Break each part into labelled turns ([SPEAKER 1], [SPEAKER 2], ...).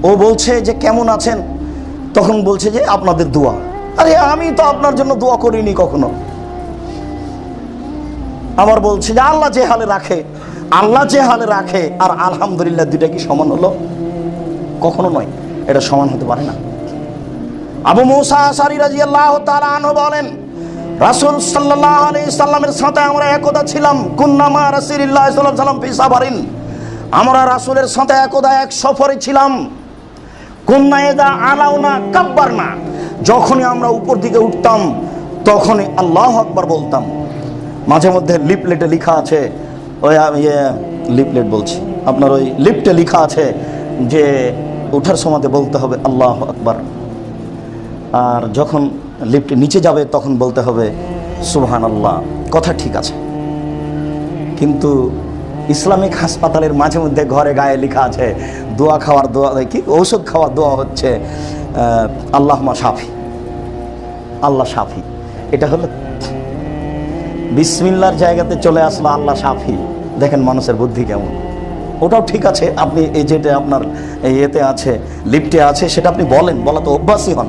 [SPEAKER 1] ও বলছে যে কেমন আছেন, তখন বলছে যে আপনাদের দোয়া। আরে আমি তো আপনার জন্য দোয়া করিনি কখনো। আবার বলছে যে আল্লাহ যে হালে রাখে, আল্লাহ যে হালে রাখে আর আলহামদুলিল্লাহ দুইটা কি সমান হলো? কখনো নয়, এটা সমান হতে পারে না। আবু মুসা আশআরী রাদিয়াল্লাহু তাআলা আনহু বলেন, রাসূল সাল্লাল্লাহু আলাইহি সাল্লামের সাথে আমরা একদা ছিলাম। কুন্না মা রাসূলিল্লাহ সাল্লাল্লাহু আলাইহি ওয়াসাল্লাম ফি সাফারিন, আমরা রাসূলের সাথে একদা এক সফরে ছিলাম। কুন্না ইযা আলাউনা কাব্বারনা, যখনই আমরা উপর দিকে উঠতাম তখনই আল্লাহু আকবার বলতাম। মাঝে মধ্যে লিফলেটে লেখা আছে, ওই লিফলেট বলছি, আপনার ওই লিফটে লেখা আছে যে ওঠার সময় বলতে হবে আল্লাহু আকবার, আর যখন লিফটে নিচে যাবে তখন বলতে হবে সুবহানাল্লাহ। কথা ঠিক আছে, কিন্তু ইসলামিক হাসপাতালের মাঝে মধ্যে ঘরে গায়ে লেখা আছে দোয়া খাওয়ার দোয়া, কি ঔষধ খাওয়ার দোয়া হচ্ছে আল্লাহুম্মা শাফি, আল্লাহ শাফি। এটা হলো বিসমিল্লাহর জায়গাতে চলে আসলো আল্লাহ শাফি। দেখেন মানুষের বুদ্ধি কেমন। ওটাও ঠিক আছে, আপনি এই যেটা আপনার এতে আছে লিফটে আছে সেটা আপনি বলেন, বলা তো অভ্যাসই হন।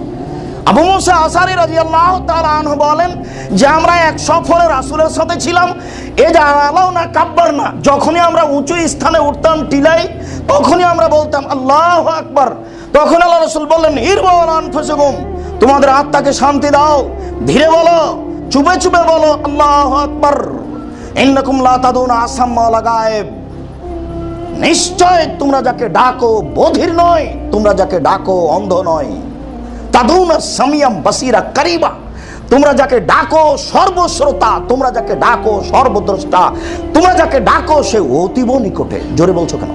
[SPEAKER 1] আবু মুসা আশআরী রাদিয়াল্লাহু তাআলা আনহু বলেন যে আমরা এক সফরে রাসূলের সাথে ছিলাম। এজা আলাউনা কাব্বারনা, যখনই আমরা উঁচু স্থানে উঠতাম টিলাই, তখনই আমরা বলতাম আল্লাহু আকবার। তখন আল্লাহ রাসূল বললেন ইরবাউ আনফুসাকুম, তোমাদের আত্মাকে শান্তি দাও, ধীরে বলো, চুপে চুপে বলো আল্লাহু আকবার। ইন্নাকুম লা তাদুনা আসাম্মা ওয়ালা গায়েব, নিশ্চয় তোমরা যাকে ডাকো বধির নয়, তোমরা যাকে ডাকো অন্ধ নয়। তাদুনা সামিয়াম বাসীরা কারিবা, তোমরা যাকে ডাকো সর্বশ্রোতা, তোমরা যাকে ডাকো সর্বদ্রষ্টা, তোমরা যাকে ডাকো সে অতীব নিকটে। জোরে বলছো কেন?